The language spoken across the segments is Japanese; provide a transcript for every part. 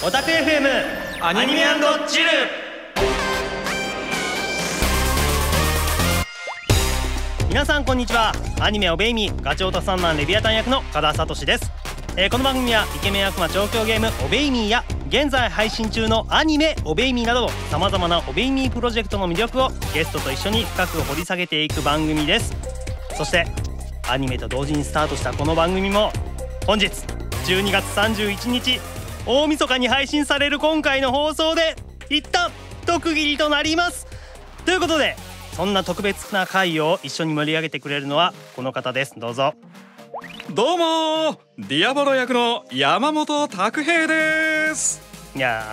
オタク FM アニメ&チル。皆さんこんにちは。アニメオベイミーガチョウと三男レビアタン役の加田聡です。この番組はイケメン悪魔調教ゲームオベイミーや現在配信中のアニメオベイミーなどさまざまなオベイミープロジェクトの魅力をゲストと一緒に深く掘り下げていく番組です。そしてアニメと同時にスタートしたこの番組も本日12月31日大晦日に配信される今回の放送で一旦特切りとなります。ということでそんな特別な回を一緒に盛り上げてくれるのはこの方です。どうぞ。どうもディアボロ役の山本拓平です。いや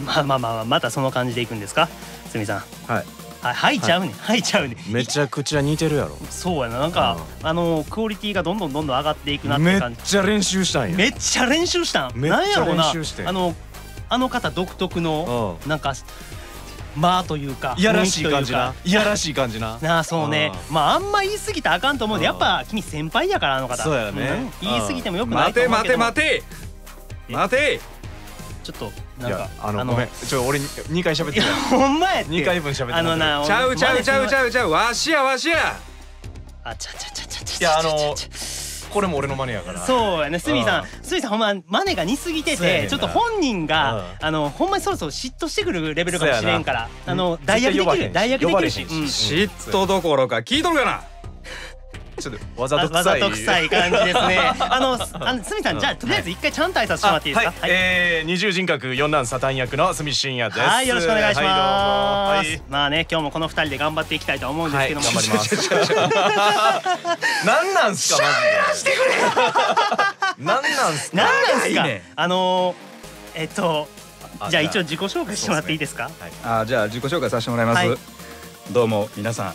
またその感じでいくんですか、すみさん。はい。吐いちゃうね、吐いちゃうね。めちゃくちゃ似てるやろ。そうやな、なんかクオリティがどんどん上がっていくなってめっ感じ。ちゃ練習したんや。めっちゃ練習したん。めっちゃなんやろうな、練習してあの方独特のなんかというかいやらしい感じ雰囲気というかな。いやらしい感じな。なあ、そうね。あんま言い過ぎたらあかんと思うんで、やっぱ君先輩やからあの方。そうやね言い過ぎてもよくない待て待てと思うけども。待て待て。ちょっとなんかごめん。俺2回喋ってる。ほんまやって2回分喋ってる。なちゃうわしや。いやこれも俺のマネやから。そうやね。すみさんほんまマネが似すぎてて、ちょっと本人がほんまにそろそろ嫉妬してくるレベルかもしれんから、代役できるし。嫉妬どころか聞いとるかな。ちょっとわざと臭い感じですね。すみさん、じゃあとりあえず一回ちゃんと挨拶してもらっていいですか。二重人格四男サタン役の住信也です。はい、よろしくお願いします。はい。まあね、今日もこの2人で頑張っていきたいと思うんですけども、頑張ります。なんなんすかマジで。なんなんすか。じゃあ一応自己紹介してもらっていいですか。じゃあ自己紹介させてもらいます。どうも皆さん、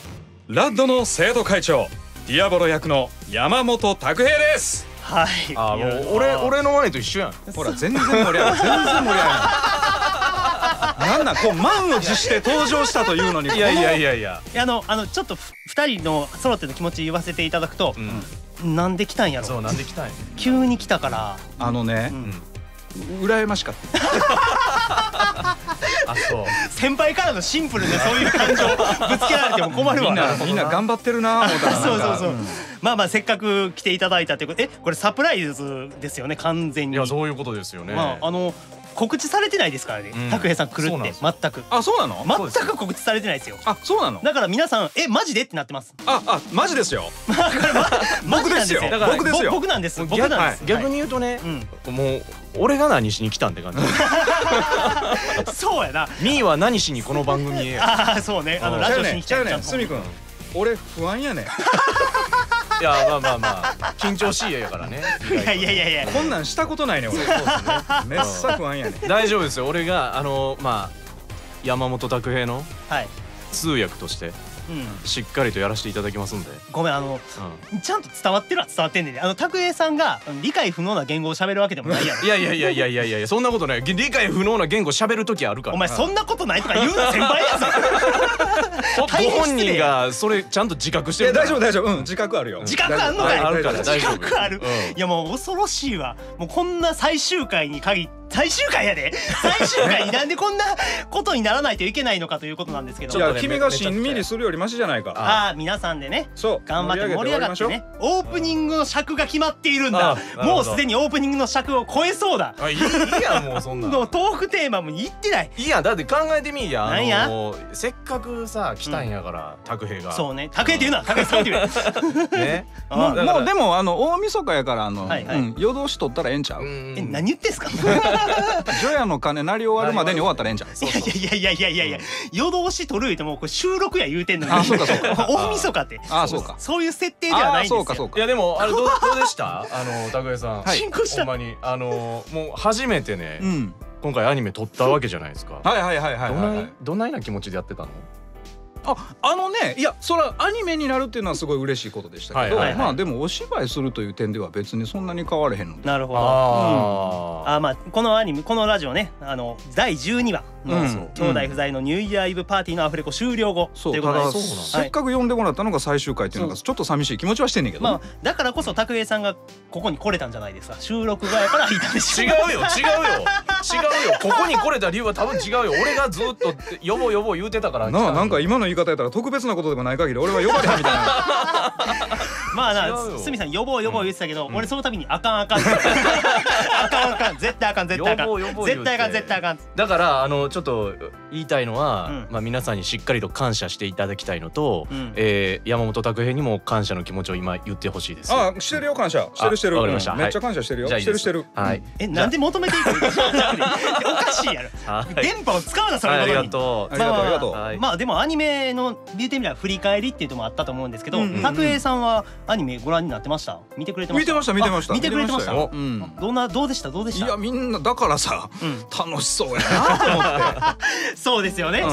ラッドの生徒会長ディアボロ役の山本拓平です。はい。もう俺のマネと一緒やん。ほら全然盛り上がる。なんなんこう満を持して登場したというのに。いやちょっと2人の揃っての気持ち言わせていただくと、なんで来たんやろ。そう、なんで来たんや。急に来たから。羨ましかった。そう。先輩からのシンプルでそういう感情ぶつけられても困るわ。みんな頑張ってるな思ったら。そう。まあせっかく来ていただいたってこと、これサプライズですよね、完全に。いや、そういうことですよね。告知されてないですからね、拓平さん来るって全く。あ、そうなの？全く告知されてないですよ。あ、そうなの？だから皆さんマジでってなってます。マジですよ。僕ですよ。僕なんです。逆に言うとね、もう俺が何しに来たんって感じ。そうやな。ミーは何しにこの番組へ。ああ、そうね。ラジオしに来ちゃうね。すみくん、俺不安やね。いや、まあ緊張しいやからね。いやこんなんしたことないね俺。めっさ不安やね。大丈夫ですよ。俺が山本拓平の通訳としてしっかりとやらせていただきますんで。ごめん、ちゃんと伝わってんねんね。拓平さんが理解不能な言語を喋るわけでもないやろ。いやそんなことない。理解不能な言語喋る時あるから。お前そんなことないとか言うな、先輩やぞ。ご本人がそれちゃんと自覚してる。大丈夫、自覚あるよ。自覚あんのかい。あるから大丈夫。自覚ある。いやもう恐ろしいわ。もうこんな最終回に限って、最終回やで。最終回になんでこんなことにならないといけないのかということなんですけど。いや、君がしんみりするよりマシじゃないか。皆さんでね、そう頑張って盛り上がってね。オープニングの尺が決まっているんだ。もうすでにオープニングの尺を超えそうだ。いいやん、もうそんなのトークテーマも言ってない。いいやん、だって考えてみいや。なんや、せっかくさ来たんやから拓平が。そうね、拓平って言うな、拓平さんって言うね。もうでも大晦日やから夜通し取ったらええんちゃう。何言ってんすか。除夜の鐘鳴り終わるまでに終わったらええんちゃう。いや夜通し取る言うてもこれ収録や言うてんのに。あ、そうか大晦日って。そういう設定ではないんですよ。いやでもどうでした？拓平さん。進行した。ほんまにもう初めてね、今回アニメ撮ったわけじゃないですか。どんな気持ちでやってたの？いや、それはアニメになるっていうのはすごい嬉しいことでしたけど、まあでもお芝居するという点では別にそんなに変われへんので。なるほど。このアニメ、このラジオね、第12話兄弟不在のニューイヤーイブパーティーのアフレコ終了後ということで、せっかく呼んでもらったのが最終回っていうのがちょっと寂しい気持ちはしてんねんけど、だからこそ拓平さんがここに来れたんじゃないですか。収録後やからいたんでしょ。違うよここに来れた理由は多分違うよ。俺がずっと呼ぼう言うてたからなんか今の言い方やったら特別なことでもない限り俺は呼ばれへんみたいな。まあな、すみさん呼ぼう言ってたけど、俺その度にあかんあかん絶対あかんだからちょっと言いたいのは、皆さんにしっかりと感謝していただきたいのと、山本拓平にも感謝の気持ちを今言ってほしいです。してるよ、感謝してる。わかりました。めっちゃ感謝してるよ。してる。はい。なんで求めていくの？おかしいやろ。電波を使うなそれ。ありがとう。まあでもアニメの言ってみれば振り返りっていうのもあったと思うんですけど、拓平さんはアニメご覧になってました？見てくれてました？見てました。見てくれてました。どうでした？いやみんなだからさ楽しそうやなと思って。そうですよね。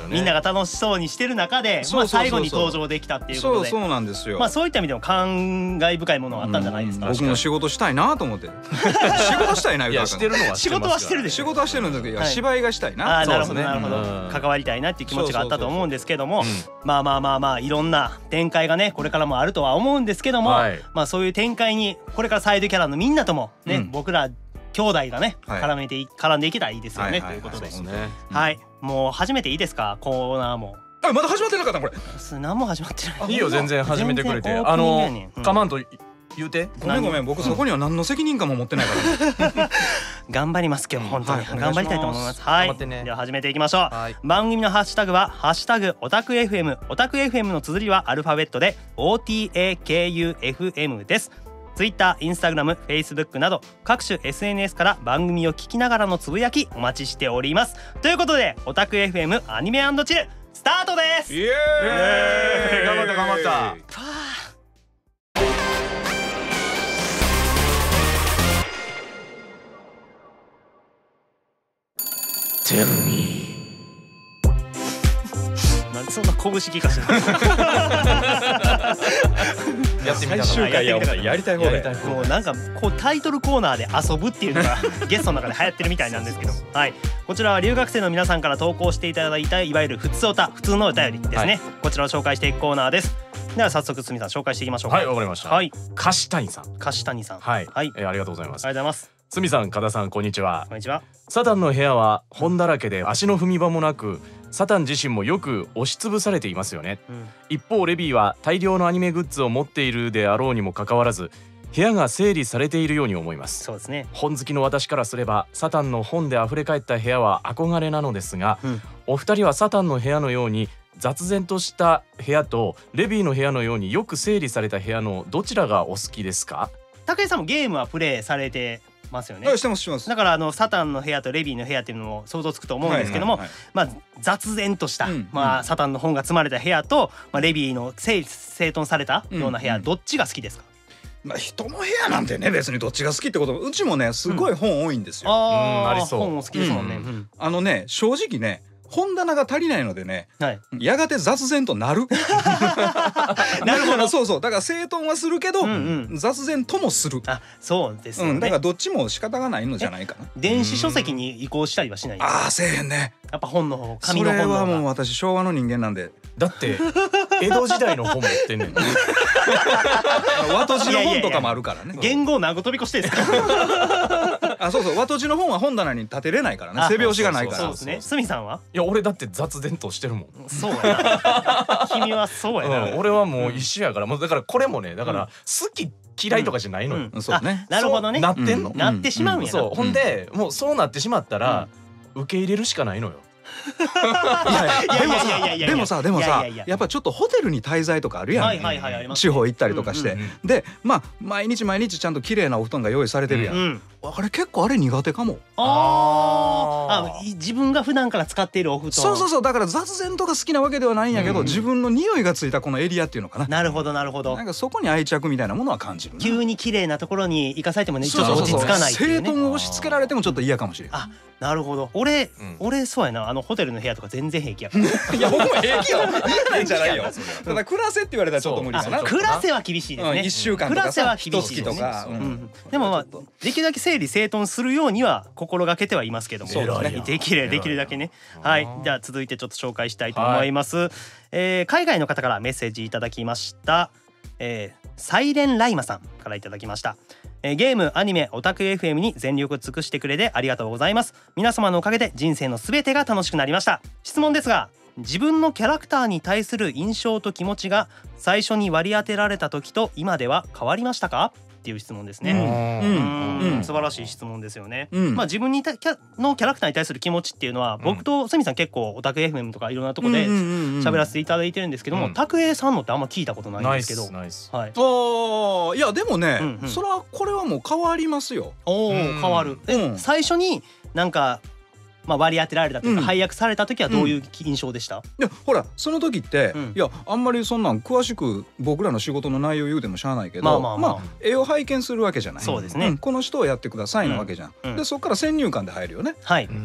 みんなが楽しそうにしてる中で最後に登場できたっていうことで、そうなんですよ。そういった意味でも感慨深いものがあったんじゃないですか。僕も仕事したいなと思って。仕事したいな。いやしてるのは仕事はしてるでしょ。仕事はしてるんですけど、芝居がしたいな。なるほど関わりたいなっていう気持ちがあったと思うんですけども、まあいろんな展開がねこれからもあるとは思うんですけども、そういう展開にこれからサイドキャラのみんなともね、僕ら兄弟がね絡んでいけたらいいですよねということで、はい、もう始めていいですか、コーナーも。まだ始まってなかったこれ。何も始まってない。いいよ全然始めてくれて。かまんと言うて。ごめん僕そこには何の責任感も持ってないから。頑張ります今日本当に頑張りたいと思います。はい、では始めていきましょう。番組のハッシュタグはハッシュタグオタク FM。 オタク FM の綴りはアルファベットで OTAKUFM です。Twitter、Instagram、Facebook など各種 SNS から番組を聞きながらのつぶやきお待ちしております。ということでオタク FM アニメ&チルスタートです。イエーイ、頑張った。Tell me。なんでそんな拳聞かしてるやってみた。最終回やりたい方で。もうなんかこうタイトルコーナーで遊ぶっていうのがゲストの中で流行ってるみたいなんですけど、はい、こちらは留学生の皆さんから投稿していただいたいわゆる普通のお便りですね、こちらを紹介していくコーナーです。では早速すみさん紹介していきましょう。はい、わかりました。樫谷さん。はい、ありがとうございます。ありがとうございます。すみさん、加田さん、こんにちは。こんにちは。サタンの部屋は本だらけで足の踏み場もなく、サタン自身もよく押しつぶされていますよね。一方レビーは大量のアニメグッズを持っているであろうにもかかわらず、部屋が整理されているように思います。そうですね。本好きの私からすればサタンの本であふれ返った部屋は憧れなのですが、お二人はサタンの部屋のように雑然とした部屋とレビーの部屋のようによく整理された部屋のどちらがお好きですか？武井さんもゲームはプレイされてますよね。してます。だからサタンの部屋とレビーの部屋っていうのも想像つくと思うんですけども、雑然とした、サタンの本が積まれた部屋と、レビーの整頓されたような部屋、どっちが好きですか？人の部屋なんてね別にどっちが好きってこと、うちもねすごい本多いんですよ。ありそう。本も好きですもんね。正直ね本棚が足りないのでね、やがて雑然となる。なるほど。そうだから整頓はするけど雑然ともする。そうですよね。だからどっちも仕方がないのじゃないかな。電子書籍に移行したりはしない？せえへんね。やっぱ本の方、紙の本の方が。それはもう私昭和の人間なんで。だって江戸時代の本持ってんねん。和と字の本とかもあるからね。言語何個飛び越してですか？そう和と字の本は本棚に立てれないからね。背拍子がないから。そうですね。すみさんは？いや俺だって雑然としてるもん。そうやな。君はそうやな。俺はもう一緒やから、もうだからこれもね、だから好き嫌いとかじゃないのよ。そうね。なるほどね。なってんの。なってしまうんやな。ほんでもうそうなってしまったら受け入れるしかないのよ。でもさやっぱちょっとホテルに滞在とかあるやん。地方行ったりとかして、で毎日ちゃんと綺麗なお布団が用意されてるやん。あれ結構あれ苦手かも。自分が普段から使っているお布団。そうだから雑然とか好きなわけではないんやけど、自分の匂いがついたこのエリアっていうのかな。なるほど。なんかそこに愛着みたいなものは感じる。急に綺麗なところに行かされてもね、ちょっと落ち着かないっていうね。整頓を押し付けられてもちょっと嫌かもしれない。なるほど。俺そうやな。ホテルの部屋とか全然平気やから。いや僕も平気よ。嫌なんじゃないよ。ただ暮らせって言われたらちょっと無理かな。暮らせは厳しいですね。1週間とか暮らせは厳しいとか。でもできるだけ整理整頓するようには心がけてはいますけども、そうですね、できるだけね。はい、じゃあ続いてちょっと紹介したいと思います。海外の方からメッセージいただきました。サイレンライマさんからいただきました。ゲーム、アニメ、オタク FM に全力尽くしてくれてありがとうございます。皆様のおかげで人生のすべてが楽しくなりました。質問ですが、自分のキャラクターに対する印象と気持ちが最初に割り当てられた時と今では変わりましたかっていう質問ですね。素晴らしい質問ですよね。まあ自分のキャラクターに対する気持ちっていうのは、僕とすみさん結構オタク FM とかいろんなとこで喋らせていただいてるんですけども、拓平さんのってあんま聞いたことないんですけど。はい。いやでもね、それはこれはもう変わりますよ。変わる。最初になんか割り当てられたというか、配役された時はどういう印象でした？いやほらその時って、いやあんまりそんなん詳しく僕らの仕事の内容言うてもしゃあないけど、まあ絵を拝見するわけじゃない。そうですね。この人をやってくださいなわけじゃん。でそこから先入観で入るよね。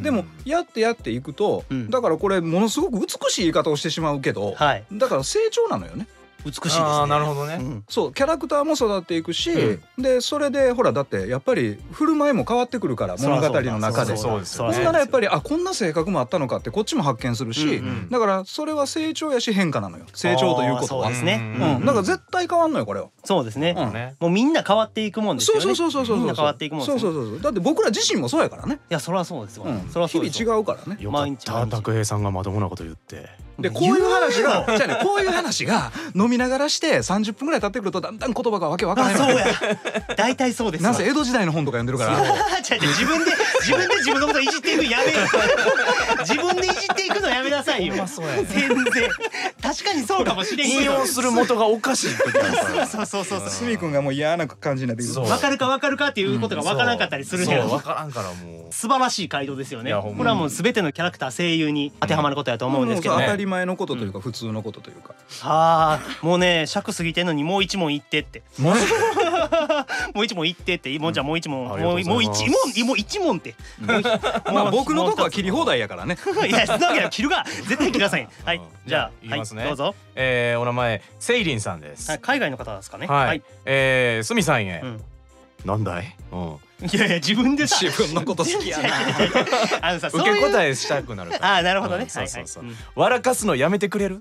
でもやっていくと、だからこれものすごく美しい言い方をしてしまうけど、だから成長なのよね。美しいですね。なるほどね。そうキャラクターも育っていくし、でそれでほらだってやっぱり振る舞いも変わってくるから物語の中で。ほんならやっぱりこんな性格もあったのかってこっちも発見するし、だからそれは成長やし変化なのよ。成長ということは。そうですね。だから絶対変わんのよこれは。そうですね。もうみんな変わっていくもんですよね。そうみんな変わっていくもんです。そうだって僕ら自身もそうやからね。いやそれはそうですよ。日々違うからね。よかった拓平さんがまともなこと言って。でこういう話がじゃあねこういう話が飲みながらして30分ぐらい経ってくるとだんだん言葉がわけわからない。そうや。大体そうです。なんせ江戸時代の本とか読んでるから。自分で自分のこといじっていくやめよ。自分でいじっていくのやめなさいよ。全然。確かにそうかもしれん。引用する元がおかしい時あるから。そう。すみくんがもう嫌な感じになってくる。わかるかっていうことがわからんかったりするけど。わからんからもう。素晴らしい回答ですよね。これはもうすべてのキャラクター声優に当てはまることやと思うんですけど。当たり前のことというか普通のことというか。もうね尺過ぎてんのにもう一問言ってって。もう一問言ってって。じゃあもう一問もう一問って。まあ僕のとこは切り放題やからね。いやそんなわけない。切るが絶対切りなさい。はいじゃあ言いますね。どうぞ。お名前セイリンさんです。海外の方ですかね。はい。スミさんへ。なんだい？いや自分でさ自分のこと好きやな。受け答えしたくなるから。なるほどね。そう。笑かすのやめてくれる？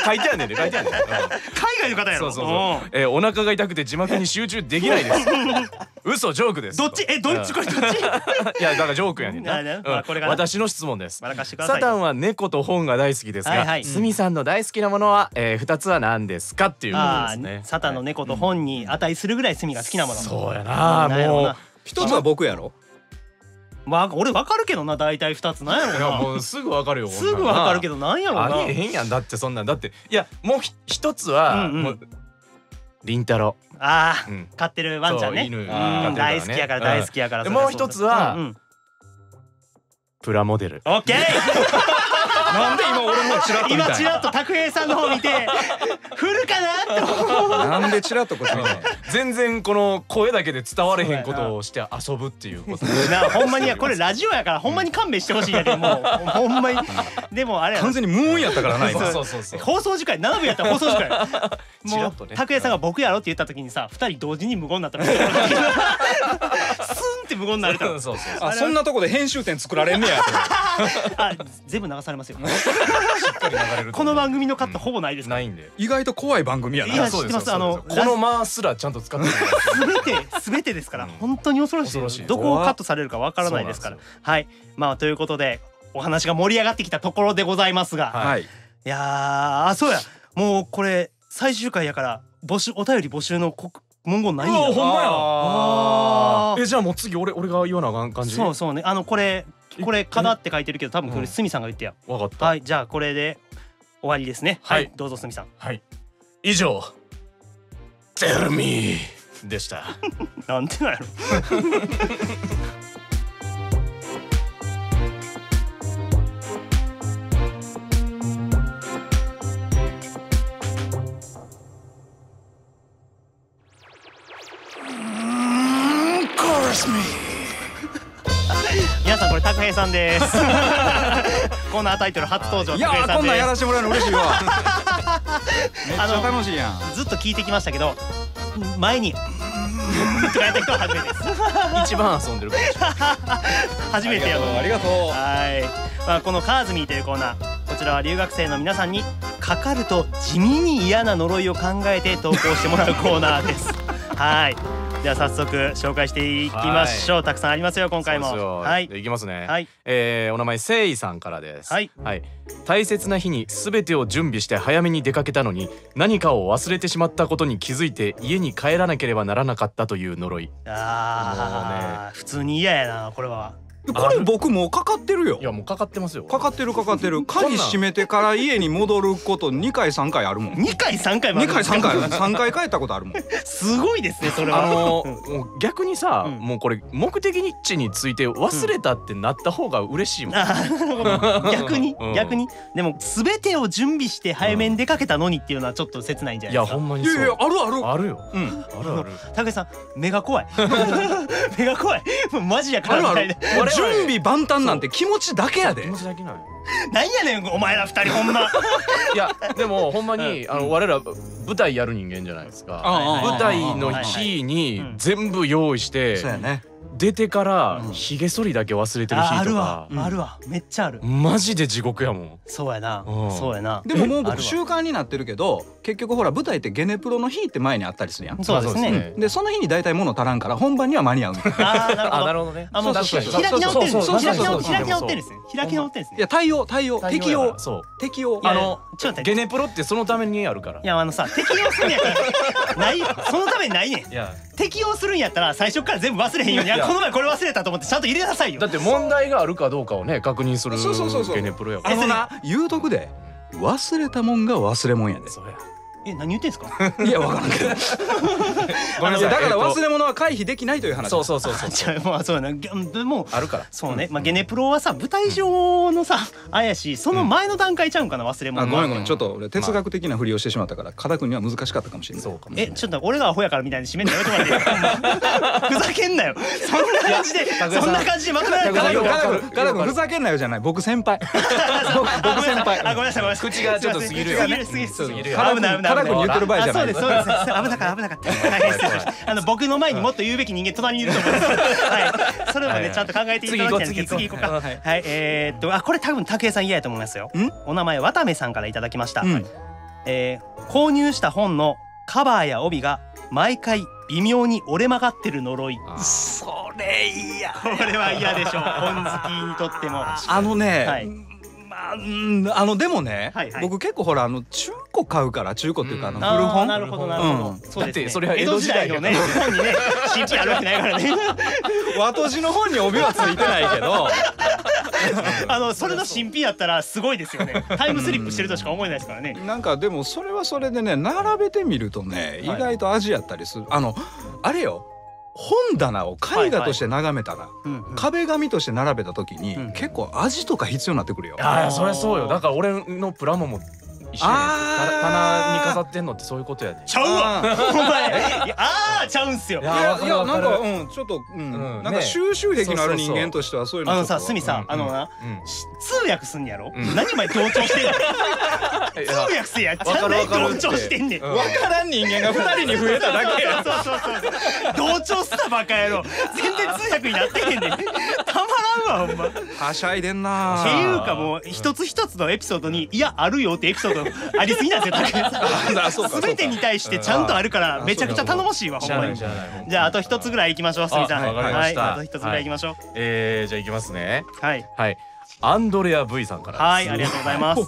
書いてあるね。海外の方やろ。そう。お腹が痛くて字幕に集中できないです。嘘ジョークです。どっちこれどっち？いやだからジョークやねんな。私の質問です。サタンは猫と本が大好きですが、スミさんの大好きなものは2つは何ですかっていうことですね。サタンの猫と本に値するぐらいスミが好きなもの。そうやな。もう一つは僕やろ。俺わかるけどな。大体2つなんやろうな。いやもうすぐわかるよ。すぐわかるけどなんやろうな。ありえへんやんだってそんなん。だっていやもう一つはりんたろ飼ってるワンちゃんね。大好きやからもう一つはプラモデル。オッケー。なんで今俺もチラッと見た今チラッと拓平さんの方見て振るかなって思う。なんでチラッとこっち見たの。全然この声だけで伝われへんことをして遊ぶっていうこと。ほんまにこれラジオやからほんまに勘弁してほしいんやけどもほんまに。でもあれ完全に無音やったからな今。そう。放送時間7分やったら放送時間。もう拓平さんが僕やろって言った時にさ2人同時に無言になったらスンって無言になるから。そんなとこで編集点作られんねや。全部流されますよ。この番組のカットほぼないです。ないんで。意外と怖い番組やな。いや知ってます。この間すらちゃんと使ってる。全てですから本当に恐ろしい。どこをカットされるかわからないですから。はいということでお話が盛り上がってきたところでございますが、いやそうやもうこれ最終回やからお便り募集の文言ないんや。ほんまや。じゃあもう次俺が言わなあかん感じ。そうね。これかなって書いてるけど多分これスミさんが言ってや。わかった。はいじゃあこれで終わりですね。はいどうぞスミさん。はい以上 Tell me でした。なんてなんやろ。皆さんこれ拓平さんです。コーナータイトル初登場。いやこんなんやらせてもらえるの嬉しいわ。めっちゃ楽しいやん。ずっと聞いてきましたけど前にとかやった人は初めてです。一番遊んでるかもしれない。初めてやの。ありがとう。はい、まあ、このカーズミーというコーナー、こちらは留学生の皆さんにかかると地味に嫌な呪いを考えて投稿してもらうコーナーです。はい、では早速紹介していきましょう。はい、たくさんありますよ今回も。はい、いきますね。はい、お名前誠意さんからです。はい、はい、大切な日に全てを準備して早めに出かけたのに何かを忘れてしまったことに気づいて家に帰らなければならなかったという呪い。ああ、普通に嫌やなこれは。これ僕もうかかってるよ。いやもうかかってますよ。かかってる鍵閉めてから家に戻ること2回3回あるもん。2回3回もある。2回3回帰ったことあるもん。すごいですねそれは。もう逆にさ、もうこれ目的地について忘れたってなった方が嬉しいもん。逆にでも全てを準備して早めに出かけたのにっていうのはちょっと切ないんじゃないですか。いやほんまにそう。いやあるあるよ。ある。武井さん目が怖い。目が怖い。マジやからみたいな。準備万端なんて気持ちだけやで。気持ちだけなんよ。なんやねんお前ら二人ほんま。いやでもほんまに我ら舞台やる人間じゃないですか。舞台の日に全部用意して出てからひげ剃りだけ忘れてる日とかあるわめっちゃある。マジで地獄やもん。そうやなそうやな。でももう僕習慣になってるけど結局ほら舞台ってゲネプロの日って前にあったりするやん。そうですね。でその日に大体物足らんから本番には間に合うみたいな。なるほどね。もう開き直ってるんです。開き直ってるんですね。開き直ってるんですね。いや対応適応ちょっと待ってゲネプロってそのためにあるから。いやさ適応するんやったらないそのためにないねん。適応するんやったら最初から全部忘れへんようにこの前これ忘れたと思ってちゃんと入れなさいよ。だって問題があるかどうかをね確認するゲネプロやから。言うとくで忘れたもんが忘れもんやで。そうや。何言ってんすか。いや分からんけど。ごめんなさい。だから忘れ物は回避できないという話。そう。まあそうやな。でもあるから。そうね。まあゲネプロはさ舞台上のさ怪しいその前の段階ちゃうんかな忘れ物。ごめんちょっと俺哲学的なふりをしてしまったから加田君には難しかったかもしれない。そうかもしれない。ちょっと俺がアホやからみたいに締めんのやめてもらっていい。ふざけんなよ。そんな感じでまとめられたら。加田君ふざけんなよじゃない。僕先輩。僕先輩。ごめんなさい。口がちょっと過ぎるよ。過ぎる。加田君言ってる場合じゃない。そうです危なかった僕の前にもっと言うべき人間隣にいると思うんです。はいそれもねちゃんと考えていただきたいんですけど次行こうか。はいこれ多分武井さん嫌やと思いますよ。お名前渡目さんからいただきました。購入した本のカバーや帯が毎回微妙に折れ曲がってる呪い。それ嫌。これは嫌でしょ本好きにとっても。でもね僕結構ほら中古買うから中古っていうか古本。なるほどなるほど。だってそれは江戸時代のね本にね新品あるわけないからね。和とじの本に帯はついてないけどそれの新品やったらすごいですよね。タイムスリップしてるとしか思えないですからね。なんかでもそれはそれでね並べてみるとね意外と味やったりする。あれよ本棚を絵画として眺めたら壁紙として並べた時に結構味とか必要になってくるよ。そりゃそうよ。だから俺のプラモも一緒に棚に飾ってんのってそういうことやね。ちゃうわお前。ちゃうんすよ。いやなんかちょっとなんか収集癖のある人間としてはそういうの。さすみさん通訳すんやろ。何お前同調してんの。通訳せや。ちゃんと同調してんねん。分からん人間が2人に増えただけや。そう同調したバカ野郎。全然通訳になってへんねん。たまらんわほんま。はしゃいでんな。っていうかもう一つ一つのエピソードにいやあるよってエピソードありすぎなんですよ。全てに対してちゃんとあるからめちゃくちゃ頼もしいわほんまに。じゃああと一つぐらい行きましょうすみさん。はいあと一つぐらい行きましょう。じゃあ行きますね。はいアンドレア V さんからです。はいありがとうございます。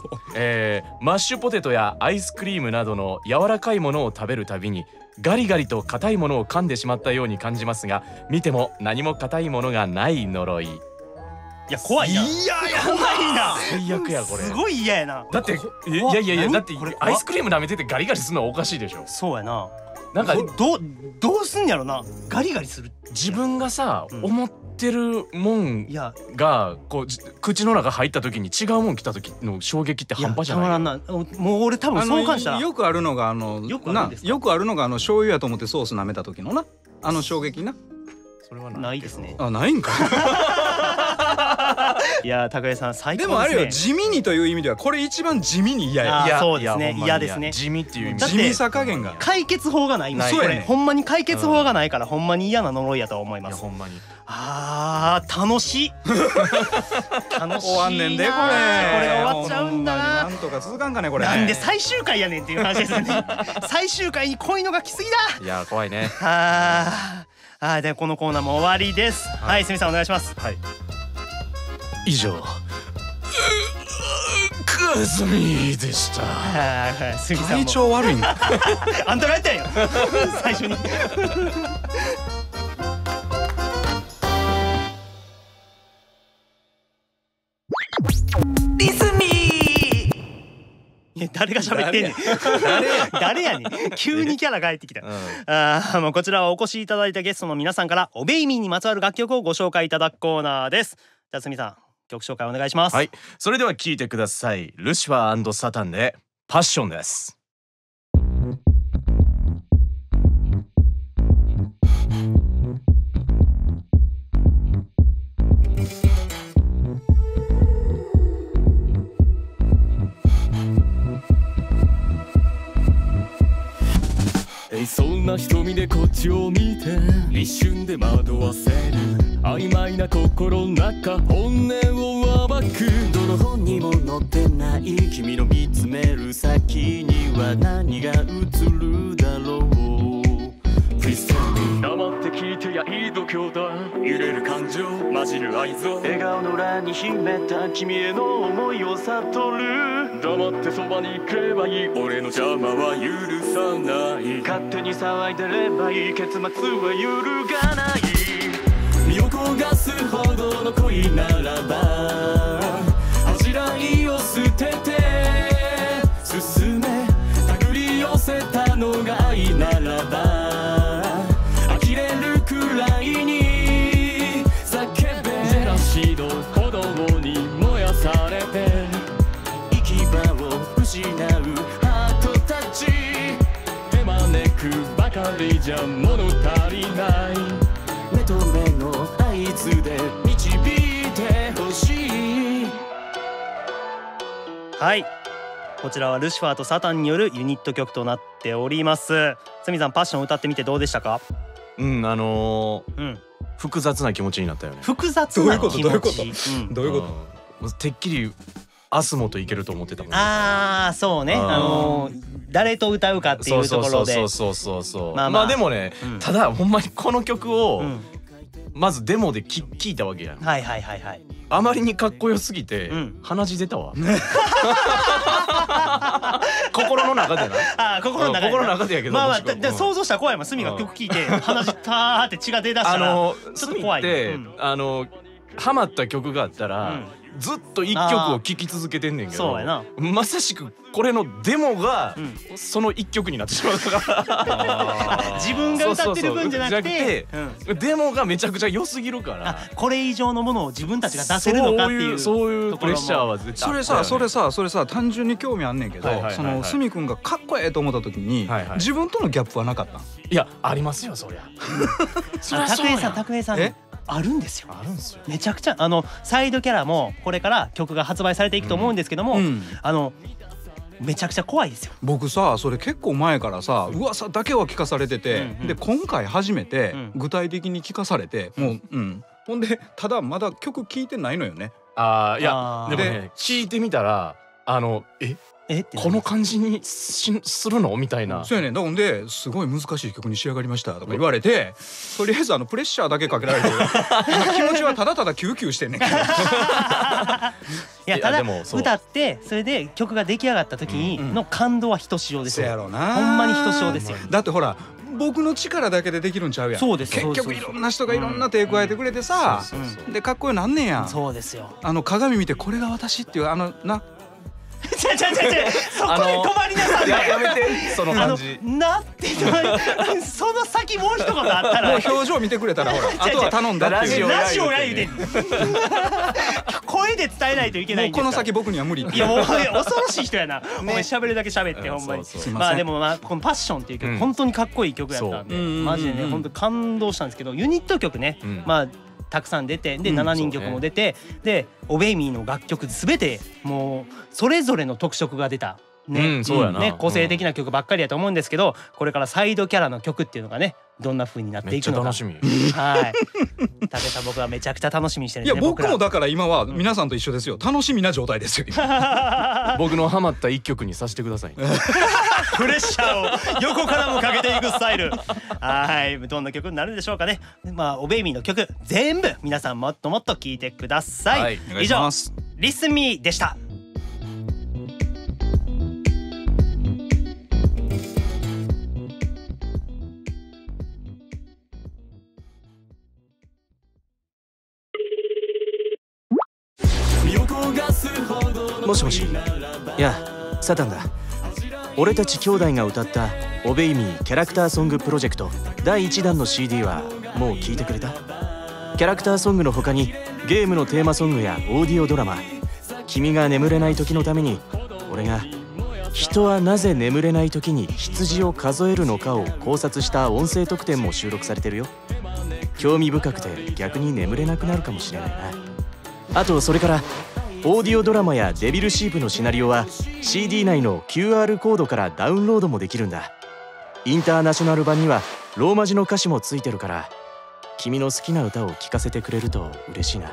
マッシュポテトやアイスクリームなどの柔らかいものを食べるたびにガリガリと硬いものを噛んでしまったように感じますが見ても何も硬いものがない呪い。いや怖いな。いや怖いな。最悪やこれ。すごい嫌やな。だっていやだってアイスクリーム舐めててガリガリするのはおかしいでしょ。そうやな。なんかどうすんやろな。ガリガリする。自分がさ思ってるもんがこう口の中入った時に違うもん来た時の衝撃って半端じゃない。たまらんな。もう俺多分そう感じたらよくあるのがよくあるのが醤油やと思ってソース舐めた時のな衝撃な。それはないですね。ないんか。いや拓哉さん最高ですね。でもあれよ、地味にという意味ではこれ一番地味に嫌や。あーいやそうですねいやほんまに嫌ですね地味っていう意味だって地味さ加減が。解決法がないもんないこそうやねれほんまに解決法がないからほんまに嫌な呪いやと思いいます。やほんまに楽しい楽しいな終わんねんでこれ。これが終わっちゃうんだほんまにな。なんとか続かんかねこれ。なんで最終回やねんっていう話ですよね最終回にこういうのが来すぎだ。いや怖いね。でこのコーナーも終わりです。はい、すみさんお願いします。はい以上かずみでした。すみさんも体調悪いんだ。あんたがやったんよ最初にリスミー。いや誰が喋ってんねん誰やねん急にキャラ変えてきた。もうこちらはお越しいただいたゲストの皆さんからオベイミーにまつわる楽曲をご紹介いただくコーナーです。じゃあすみさん曲紹介お願いします。はい、それでは聴いてください。ルシファー&サタンでパッションです。そんな瞳でこっちを見て一瞬で惑わせる曖昧な心の中本音を暴く。どの本にも載ってない君の見つめる先には何が映るだろう。 Please tell me 黙って聞いてやいい度胸だ。揺れる感情混じる愛憎笑顔の裏に秘めた君への思いを悟る。黙ってそばに来ればいい俺の邪魔は許さない。勝手に騒いでればいい結末は揺るがない。身を焦がすほどの恋ならば恥じらいを捨てて進め手繰り寄せたのが愛ならば呆れるくらいに叫べ。ジェラシーの炎に燃やされて行き場を失うハートたち手招くばかりじゃ物足りない。目と目の合図で導いてほしい。はい、こちらはルシファーとサタンによるユニット曲となっております。すみさんパッション歌ってみてどうでしたか？複雑な気持ちになったよね。複雑な気持ち。どういうことどういうこと？てっきりアスモといけると思ってたもんね。そうね、誰と歌うかっていうところでそうまあでもね、ただほんまにこの曲をまずデモで聴いたわけやん。はいあまりにかっこよすぎて鼻血出たわ心の中でな。心の中でやけど、まあ想像したら怖いもん。スミが曲聴いて鼻血ターって血が出だしたらちょっと怖い。ハマった曲があったらずっと一曲を聴き続けてんねんけど、そうやな。まさしくこれのデモがその一曲になってしまうから自分が歌ってる分じゃなくてデモがめちゃくちゃ良すぎるから、これ以上のものを自分たちが出せるのかっていうそういうプレッシャーは絶対あったよね。それさ単純に興味あんねんけど、そのスミ君がかっこええと思った時に自分とのギャップはなかったん？いやありますよそりゃ。拓平さんあるんですよ。めちゃくちゃサイドキャラもこれから曲が発売されていくと思うんですけども、めちゃくちゃ怖いですよ。僕さそれ結構前からさ噂だけは聞かされてて、で今回初めて具体的に聞かされて、もうほんでただまだ曲聴いてないのよね。いやでもね聞いてみたらこの感じにするのみたいな。そうやねん。だもんですごい難しい曲に仕上がりましたとか言われて、とりあえずプレッシャーだけかけられて気持ちはただただキューキューしてんねんけど。いやただ歌ってそれで曲が出来上がった時の感動はひとしおですよ。そうやろうな。ほんまにひとしおですよ。だってほら僕の力だけでできるんちゃうやん。そうです。結局いろんな人がいろんな手加えてくれてさ、でかっこよなんねんやん。そうですよ。鏡見てこれが私っていうな。そこで止まりなさい。やめてその感じ。なってその先もう一言あったら。もう表情見てくれたらほらあとは頼んだっていう。ラジオや言うてん。声で伝えないといけないんですから。もうこの先僕には無理。いやもう恐ろしい人やな。お前喋るだけ喋ってほんまに。まあでもこのパッションっていう曲本当にかっこいい曲やったんで、マジでね本当感動したんですけど、ユニット曲ね、まあたくさん出て、で7人曲も出て、でオベイミーの楽曲全てもうそれぞれの特色が出たね、そうやな、ね、個性的な曲ばっかりやと思うんですけど、これからサイドキャラの曲っていうのがねどんな風になっていくのか、めっちゃ楽しみ。はい武さん僕はめちゃくちゃ楽しみにしてるんいやでね。僕もだから今は皆さんと一緒ですよ。楽しみな状態ですよ今。僕のハマった一曲にさせてくださいね。プレッシャーを横からもかけていくスタイル。はい、どんな曲になるでしょうかね。まあオベイミーの曲全部皆さんもっともっと聴いてください、はい、お願い以上します。リスンミーでした。もしもし。いや、サタンだ。俺たち兄弟が歌った「オベイミーキャラクターソングプロジェクト」第1弾の CD はもう聴いてくれた？キャラクターソングの他にゲームのテーマソングやオーディオドラマ、君が眠れない時のために俺が人はなぜ眠れない時に羊を数えるのかを考察した音声特典も収録されてるよ。興味深くて逆に眠れなくなるかもしれないな。あとそれからオーディオドラマやデビルシープのシナリオは CD 内の QR コードからダウンロードもできるんだ。インターナショナル版にはローマ字の歌詞もついてるから、君の好きな歌を聴かせてくれると嬉しいな。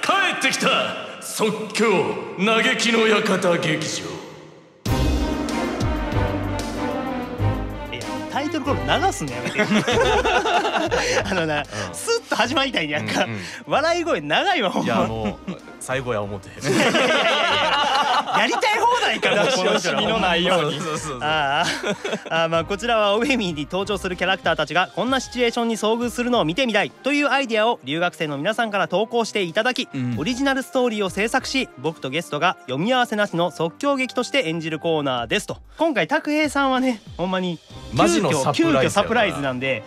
帰ってきた即興嘆きの館劇場。タイトルコール流すのやめてあのな、スッと始まりたいんやんか、笑い声長いわほんま。いやもう最後や思ってやりたい放題から出し惜しみのないように。まあこちらはオベイミーに登場するキャラクターたちがこんなシチュエーションに遭遇するのを見てみたいというアイデアを留学生の皆さんから投稿していただき、オリジナルストーリーを制作し、僕とゲストが読み合わせなしの即興劇として演じるコーナーですと。今回拓平さんはねほんまにマジの急遽サプライズなんで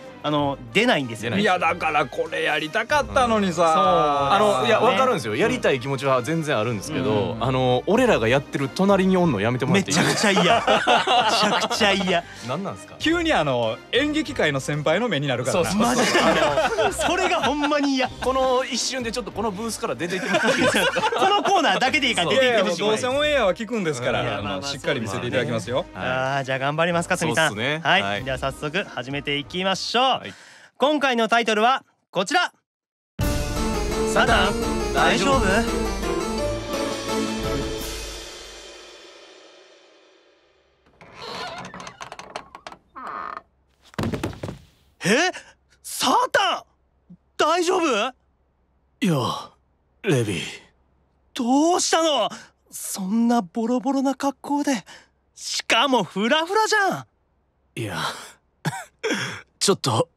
出ないんですよ。いやだからこれやりたかったのにさ。いや分かるんですよ。やりたい気持ちは全然あるんですけど、俺らがやってる隣におんのやめてもらっていい？めちゃくちゃ嫌。めちゃくちゃ嫌。何なんですか？急に演劇界の先輩の目になるからな。マジでそれがほんまに嫌。この一瞬でちょっとこのブースから出ていってもらっていいですか？このコーナーだけでいいから出ていってほしい。どうせオンエアは聞くんですからしっかり見せていただきますよ。じゃあ頑張りますかすみさん。はい、では早速始めていきましょう。今回のタイトルはこちら。サタン大丈夫？サタン大丈夫？いや、レビー。どうしたの？そんなボロボロな格好で、しかもフラフラじゃん。いやちょっと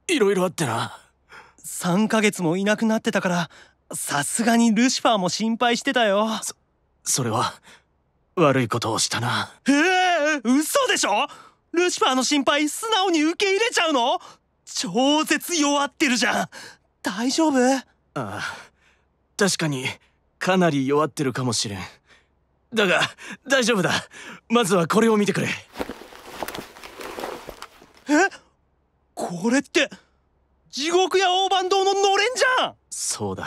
いろいろあってな。3ヶ月もいなくなってたから、さすがにルシファーも心配してたよ。それは悪いことをしたな。嘘でしょ？ルシファーの心配素直に受け入れちゃうの？超絶弱ってるじゃん。大丈夫？ああ、確かにかなり弱ってるかもしれん。だが大丈夫だ。まずはこれを見てくれ。これって地獄や大番堂ののれんじゃん。そうだ、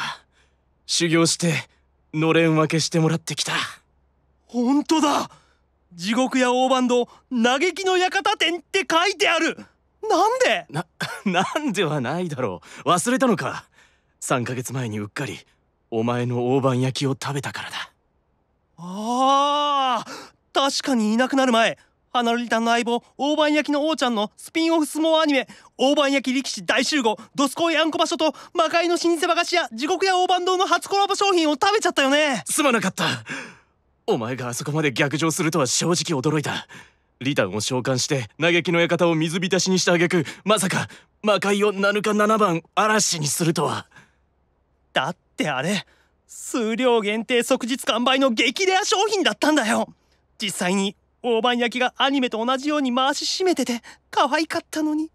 修行してのれん分けしてもらってきた。本当だ。地獄や大番堂嘆きの館店って書いてある。なんで？なんではないだろう。忘れたのか。3ヶ月前にうっかりお前の大判焼きを食べたからだ。確かにいなくなる前、花リタンの相棒大判焼きの王ちゃんのスピンオフ相撲アニメ「大判焼き力士大集合ドスコイあんこ場所」と魔界の老舗和菓子屋地獄屋大判堂の初コラボ商品を食べちゃったよね。すまなかった。お前があそこまで逆上するとは正直驚いた。リタンを召喚して嘆きの館を水浸しにした挙句、まさか魔界を7日7番嵐にするとは。だってあれ数量限定即日完売の激レア商品だったんだよ。実際に大判焼きがアニメと同じように回し締めてて可愛かったのに。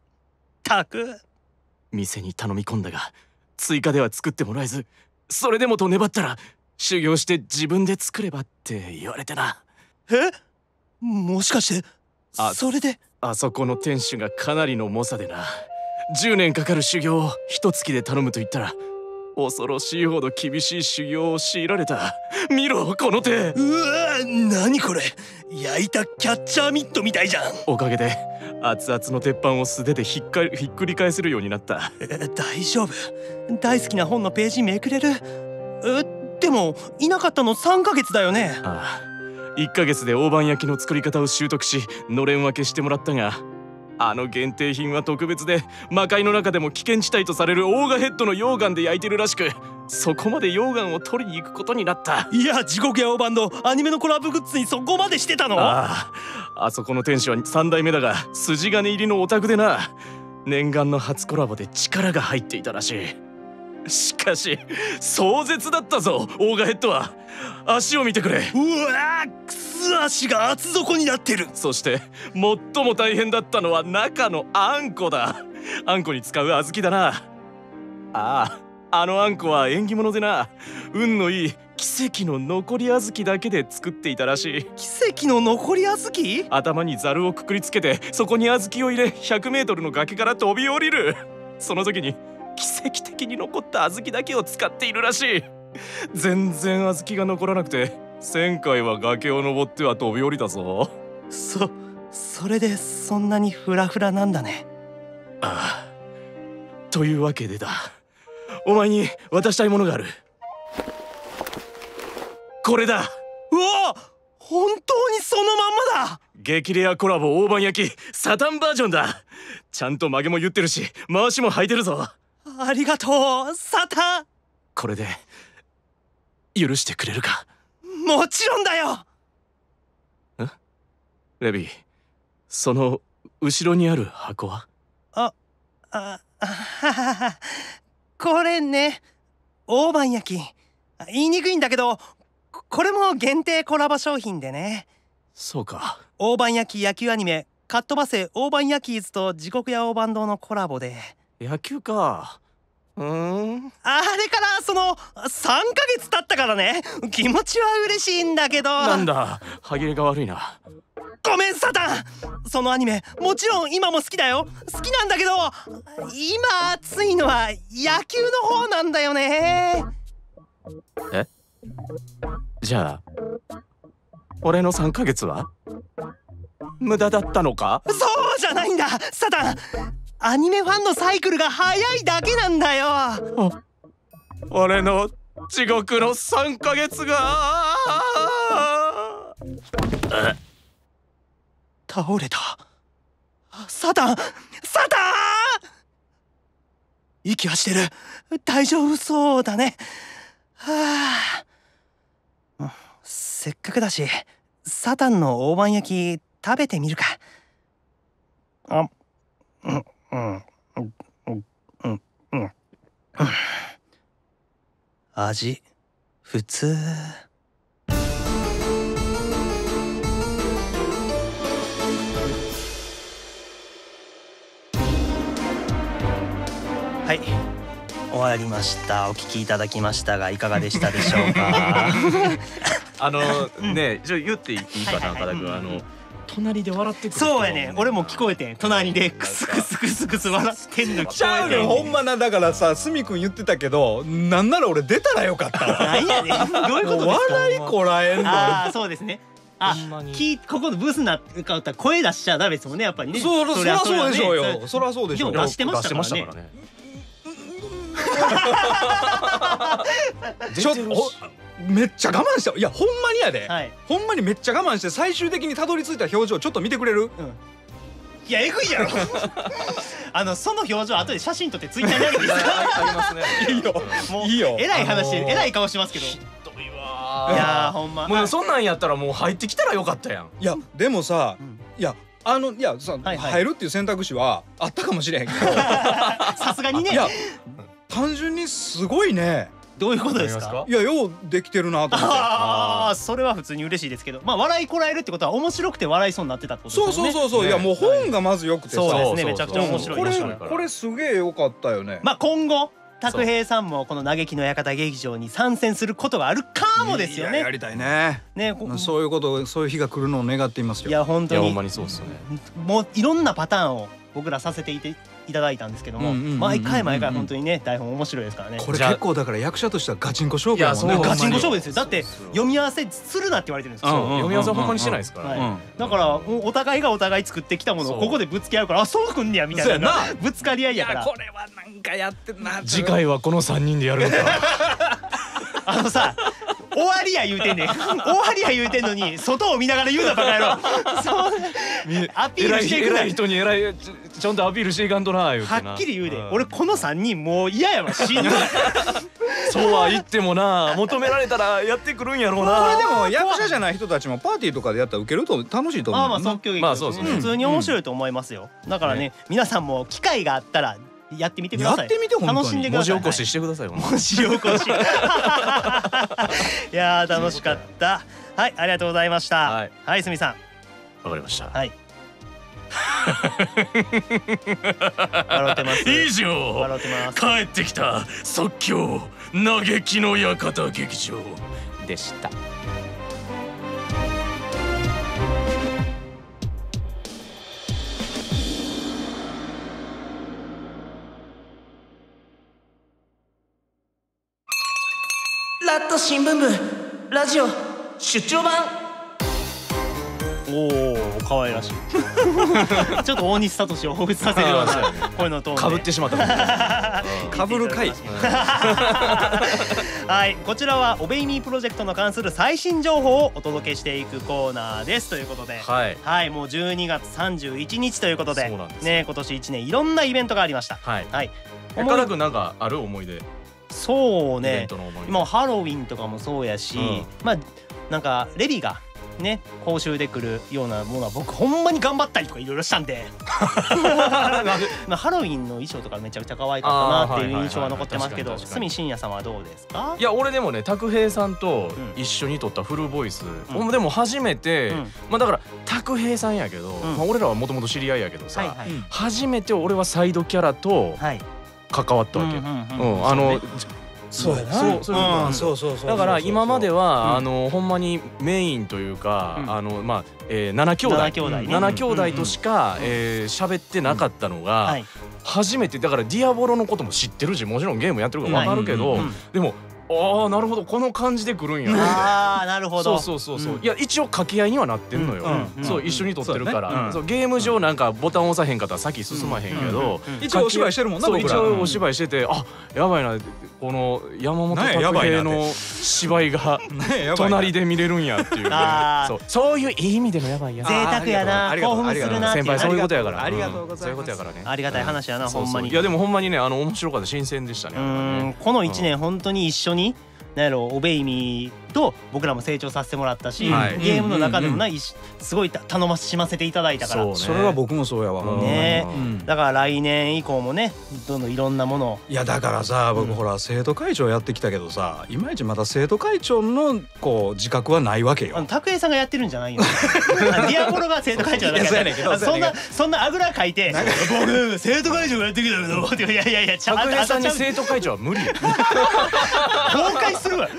店に頼み込んだが追加では作ってもらえず、それでもと粘ったら修行して自分で作ればって言われてな。え、もしかしてそれで？あそこの店主がかなりの猛者でな、10年かかる修行を1月で頼むと言ったら恐ろしいほど厳しい修行を強いられた。見ろこの手。うわ、何これ、焼いたキャッチャーミットみたいじゃん。おかげで熱々の鉄板を素手でひっくり返せるようになった。大丈夫？大好きな本のページめくれる？でもいなかったの3ヶ月だよね。ああ、1ヶ月で大判焼きの作り方を習得しのれん分けしてもらったが、あの限定品は特別で魔界の中でも危険地帯とされるオーガヘッドの溶岩で焼いてるらしく、そこまで溶岩を取りに行くことになった。いや、地獄や大バンドアニメのコラボグッズにそこまでしてたの？あそこの店主は3代目だが筋金入りのオタクでな、念願の初コラボで力が入っていたらしい。しかし壮絶だったぞオーガヘッドは。足を見てくれ。うわー、くす足が厚底になってる。そして最も大変だったのは中のあんこだ。あんこに使う小豆だな。あのあんこは縁起物でな、運のいい奇跡の残り小豆だけで作っていたらしい。奇跡の残り小豆？頭にザルをくくりつけてそこに小豆を入れ100メートルの崖から飛び降りる。その時に奇跡的に残った小豆だけを使っているらしい。全然小豆が残らなくて1000回は崖を登っては飛び降りたぞ。それでそんなにフラフラなんだね。ああ、というわけでだ、お前に渡したいものがある。これだ。うわ、本当にそのまんまだ。激レアコラボ大判焼きサタンバージョンだ。ちゃんと曲げも言ってるし回しも履いてるぞ。ありがとうサタン。これで許してくれるか？もちろんだよ。レビー、その後ろにある箱は？これね、大判焼き。言いにくいんだけど、これも限定コラボ商品でね。そうか。大判焼き野球アニメかっ飛ばせ大判焼きーズと地獄屋大判堂のコラボで。野球か。あれからその3ヶ月経ったからね、気持ちは嬉しいんだけど。なんだ、歯切れが悪いな。ごめんサタン。そのアニメもちろん今も好きだよ。好きなんだけど今熱いのは野球の方なんだよね。え？じゃあ俺の3ヶ月は無駄だったのか？そうじゃないんだサタン。アニメファンのサイクルが早いだけなんだよ。俺の地獄の3ヶ月が倒れた。サタン息はしてる。大丈夫そうだね。せっかくだしサタンの大判焼き食べてみるか。味普通。はい、終わりました。お聞きいただきましたがいかがでしたでしょうか？ねえ、じゃあ言っていいかな、岡田君。隣で笑ってくる。そうやね、俺も聞こえてん。隣でクスクスクスクス笑ってんの聞こえてん。ほんまな、だからさ、すみくん言ってたけど、なんなら俺出たらよかったわ。なんやねん、どういうことですか？笑いこらえんの。ああ、そうですね。ここのブースになったら声出しちゃダメですもんね、やっぱりね。そりゃそうでしょうよ。そりゃそうでしょう。でも出してましたからね。ちょっとめっちゃ我慢した。いやほんまにやで、ほんまにめっちゃ我慢して最終的にたどり着いた表情ちょっと見てくれる？いや、えぐいやろ。その表情後で写真撮ってツイッターに上げていいですか？ありますね。いいよ、もういいよ。えらい話、えらい顔しますけど。ひどいわ。いやほんま。もうそんなんやったらもう入ってきたらよかったやん。いやでもさ、いやさ、入るっていう選択肢はあったかもしれへんけど、さすがにね。いや単純にすごいね。どういうことですか？いや、ようできてるなと思って。ああ、それは普通に嬉しいですけど、まあ笑いこらえるってことは面白くて笑いそうになってたってことですよね。そう、いやもう本がまず良くてさ。そうですね、めちゃくちゃ面白い。これすげえ良かったよね。まあ今後拓平さんもこの嘆きの館劇場に参戦することがあるかもですよね。やりたいね。ね、そういうこと、そういう日が来るのを願っていますよ。いや本当にいやほんまにそうですよね。もういろんなパターンを僕らさせていただいたんですけども、毎回本当にね台本面白いですからね。これ結構だから役者としてはガチンコ勝負やもんね。ガチンコ勝負ですよ。だって読み合わせするなって言われてるんですよ。読み合わせほんまにしてないですから。だからお互いがお互い作ってきたものをここでぶつけ合うから、あそうくんねやみたいなぶつかり合いやから。これはなんかやってんな。次回はこの3人でやるのか。あのさ終わりや言うてんねん。終わりや言うてんのに外を見ながら言うなバカ野郎。そうアピールしていくな。偉い人にちゃんとアピールしていかんとな言うてな。はっきり言うで、俺この3人もう嫌やわ、しんどい。そうは言ってもな、求められたらやってくるんやろうな。これでも役者じゃない人たちもパーティーとかでやったらウケると楽しいと思う。まあ即興劇普通に面白いと思いますよ。だからね皆さんも機会があったらやってみてください。やってみて、楽しんでください。文字起こししてください。文字起こし。いやー楽しかった。はい、ありがとうございました。はい、すみさん。わかりました。はい。笑ってます。以上。笑ってます。帰ってきた即興嘆きの館劇場でした。ラット新聞部ラジオ出張版。おお可愛らしい。ちょっと大西聡を彷彿させるような声のトーンでかぶってしまった。かぶる回。はい、こちらはオベイミープロジェクトの関する最新情報をお届けしていくコーナーですということで、はい、もう12月31日ということでね、今年1年いろんなイベントがありました。はい。岡田君なんかある思い出？そうね、今ハロウィンとかもそうやし、まあなんかレビがね講習で来るようなものは僕ほんまに頑張ったりとかいろいろしたんで、まあハロウィンの衣装とかめちゃくちゃ可愛かったなっていう印象が残ってますけど、角信也さんはどうですか？いや俺でもね拓平さんと一緒に撮ったフルボイス、でも初めて、まあだから拓平さんやけど、まあ俺らはもともと知り合いやけどさ、初めて俺はサイドキャラと関わったわけ。そうやな。そうだから今まではほんまにメインというかまあ7兄弟としか喋ってなかったのが初めてだからディアボロのことも知ってるし、もちろんゲームやってるから分かるけど、でもああなるほどこの感じで来るんや。ああなるほど。そういや一応掛け合いにはなってんのよ。そう一緒に撮ってるからゲーム上なんかボタン押さへんかったら先進まへんけど、一応お芝居してるもんな。一応お芝居してて、あやばいなこの山本拓平の芝居が隣で見れるんやっていう、そういういい意味でのやばいや。贅沢やな、興奮するな。先輩そういうことやから。ありがとうございます。そういうことやからね。ありがたい話やなほんまに。いやでもほんまにね面白かった、新鮮でしたね。この1年本当に一緒になんやろオベイミーと僕らも成長させてもらったし、ゲームの中でもないすごい頼しませていただいたから。それは僕もそうやわね。だから来年以降もねどんどんいろんなものを。いやだからさ僕ほら生徒会長やってきたけどさ、いまいちまだ生徒会長のこう自覚はないわけよ。拓平さんがやってるんじゃないよ。ディアボロが生徒会長だからそんなあぐらかいて僕生徒会長がやってきたけど、いや拓平さんに生徒会長は無理。崩壊するわ。だ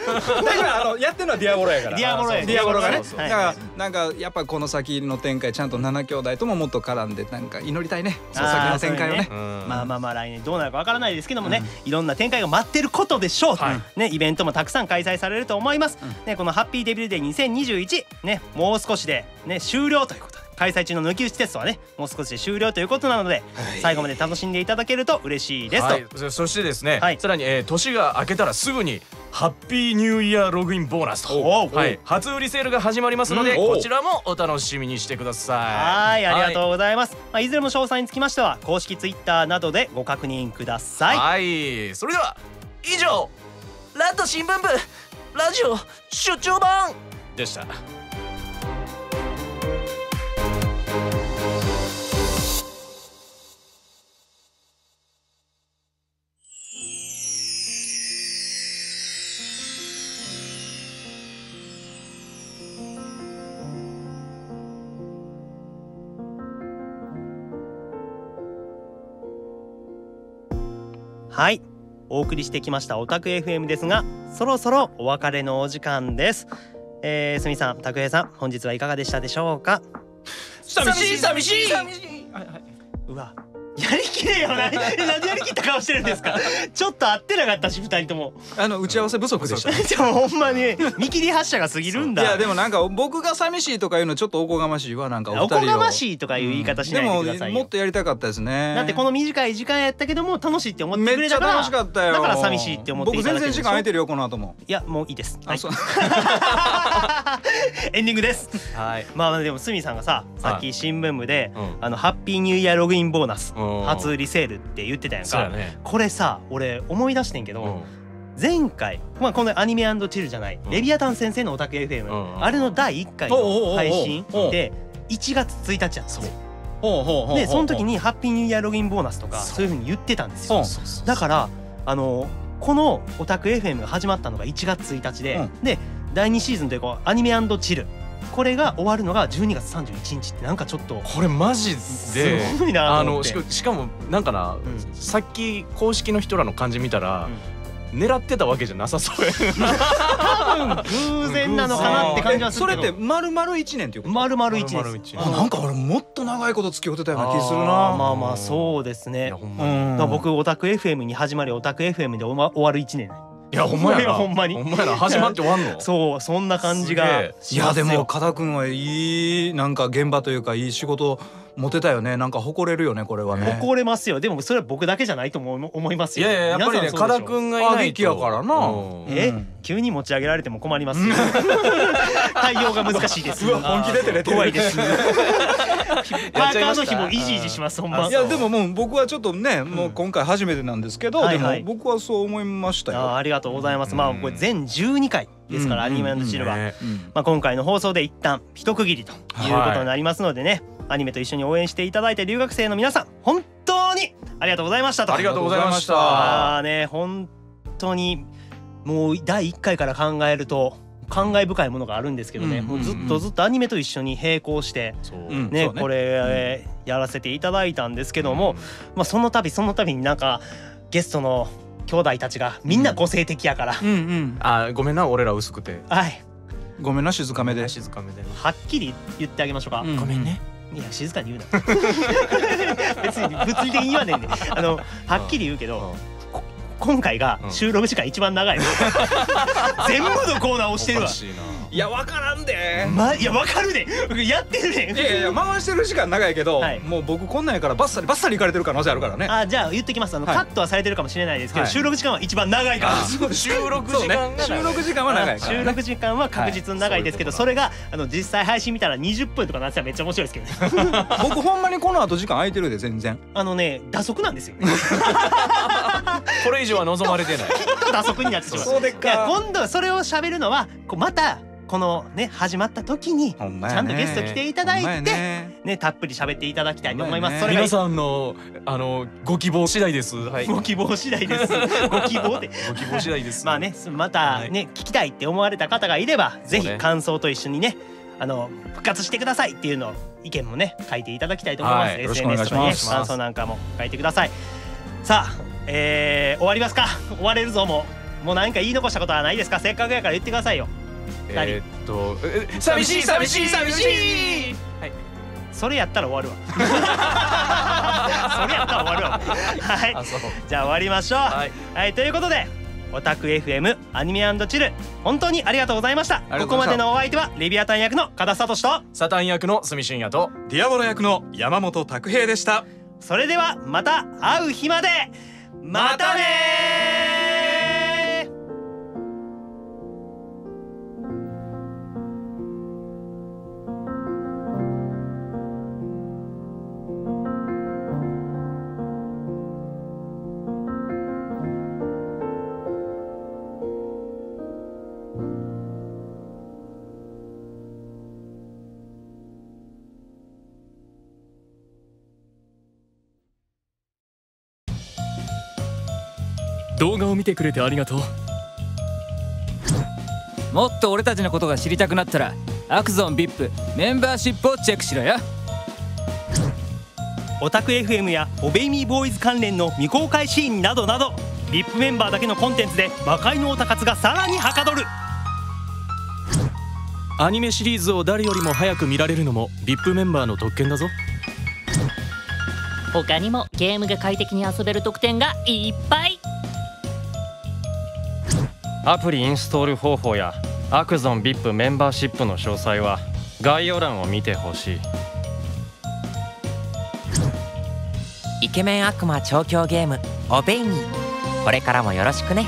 からやってるのはディアボロやから。ディアボロがね。だからなんかやっぱこの先の展開ちゃんと7兄弟とももっと絡んでなんか祈りたいね。その先の展開をね。まあ来年どうなるかわからないですけどもね、いろんな展開が待ってることでしょう。ねイベントもたくさん開催されると思います。ねこのハッピーデビューデー2021ねもう少しでね終了ということで。開催中の抜き打ちテストはねもう少しで終了ということなので、最後まで楽しんでいただけると嬉しいですと。そしてですね、さらに年が明けたらすぐにハッピーニューイヤーログインボーナスと初売りセールが始まりますので、こちらもお楽しみにしてください。はいありがとうございます。いずれも詳細につきましては公式ツイッターなどでご確認ください。はい、それでは以上ラット新聞部ラジオ出張版でした。はいお送りしてきましたオタク FM ですが、そろそろお別れのお時間です。すみさん、拓平さん、本日はいかがでしたでしょうか？寂しい寂しい。うわ、やりきれよ。なんでやりきった顔してるんですか？ちょっと合ってなかったし、2人とも打ち合わせ不足でした。でもほんまに見切り発車が過ぎるんだ。いやでもなんか僕が寂しいとかいうのちょっとおこがましいわ。なんかお二人をおこがましいとかいう言い方しないでくださいよ。でももっとやりたかったですね。だってこの短い時間やったけども楽しいって思ってくれたから、めっちゃ楽しかったよ。だから寂しいって思っていただけるんでしょ。僕全然時間空いてるよこの後も。いやもういいです。はい、そうエンディングです。はい。まあでもすみさんがさっき新聞部で、うん、ハッピーニューイヤーログインボーナスうん初売りセールって言ってたやんか、ね、これさ俺思い出してんけど、前回、まあ、このアニメ&チルじゃない、レビアタン先生のオタク FM、あれの第1回の配信で1月1日なんですよ。でその時にハッピーニューイヤーログインボーナスとかそういう風に言ってたんですよ。だからこのオタク FM が始まったのが1月1日で、で第2シーズンというかアニメ&チルこれが終わるのが12月31日ってなんかちょっとこれマジですごいなと思ってしかもなんかな、さっき公式の人らの感じ見たら、狙ってたわけじゃなさそうや多分偶然なのかなって感じはするけど。それって丸々1年っていうこと？丸々1年です。なんか俺もっと長いこと付き合ってたような気するな。まあまあそうですね。僕オタク FM に始まりオタク FM で終わる1年。いやほんまやな、ほんまにほんまやな、始まって終わんの？そう、そんな感じが。いやでも加田くんはいいなんか現場というかいい仕事持てたよね。なんか誇れるよねこれはね。誇れますよ。でもそれは僕だけじゃないと思いますよ。いやいややっぱりね加田くんがいないと。やからな。急に持ち上げられても困ります。対応が難しいです。本気出てね。怖いです。パーカーの日もイジイジしますほんま。いやでももう僕はちょっとねもう今回初めてなんですけど、でも僕はそう思いましたよ。ありがとうございます。まあこれ全12回ですからアニメ&チルは、まあ今回の放送で一旦一区切りということになりますのでね、アニメと一緒に応援していただいた留学生の皆さん本当にありがとうございましたと。ありがとうございました。ね本当にもう第1回から考えると感慨深いものがあるんですけどね、もうずっとアニメと一緒に並行してねこれやらせていただいたんですけども、まあその度になんかゲストの兄弟たちがみんな個性的やから、あごめんな俺ら薄くて、はいごめんな静かめではっきり言ってあげましょうか。ごめんね。いや静かに言うな。別に物理的に言わねえんで、はっきり言うけど。今回が収録時間一番長い。全部のコーナー押してるわ。いや分からんで。いや分かるで。やってるで。いや回してる時間長いけど、もう僕こんなんやからバッサリ行かれてる可能性あるからね。じゃあ言ってきます。カットはされてるかもしれないですけど、収録時間は一番長いから。収録時間は長い。収録時間は確実に長いですけど、それが実際配信見たら20分とかなってたらめっちゃ面白いですけどね。僕ほんまにこの後時間空いてるで全然。打足なんですよね。これ以上は望まれてない。きっと打足になってしまう。そうでっか。今度それを喋るのはまたこのね始まった時にちゃんとゲスト来ていただいてねたっぷり喋っていただきたいと思います。それが皆さんのご希望次第です。ご希望次第です。ご希望次第です。まあねまたね聞きたいって思われた方がいればぜひ感想と一緒にね復活してくださいっていうの意見もね書いていただきたいと思います。SNS とかね感想なんかも書いてください。さあ終わりますか。終われるぞ。もう何か言い残したことはないですか。せっかくやから言ってくださいよ。寂しい。はい。それやったら終わるわ。それやったら終わるわ。はい。じゃあ終わりましょう。はいということでオタク FM アニメ&チル本当にありがとうございました。ここまでのお相手はレビアタン役の加田聡とサタン役の住俊也とディアボロ役の山本拓平でした。それではまた会う日まで。またねー。動画を見てくれてありがとう。もっと俺たちのことが知りたくなったらアクゾン VIP メンバーシップをチェックしろよ。オタク FM やオベイミーボーイズ関連の未公開シーンなどなど VIP メンバーだけのコンテンツで魔界のオタ活がさらにはかどる。アニメシリーズを誰よりも早く見られるのも VIP メンバーの特権だぞ。他にもゲームが快適に遊べる特典がいっぱい。アプリインストール方法やアクゾン VIP メンバーシップの詳細は概要欄を見てほしい。イケメン悪魔調教ゲームオベイミー、これからもよろしくね。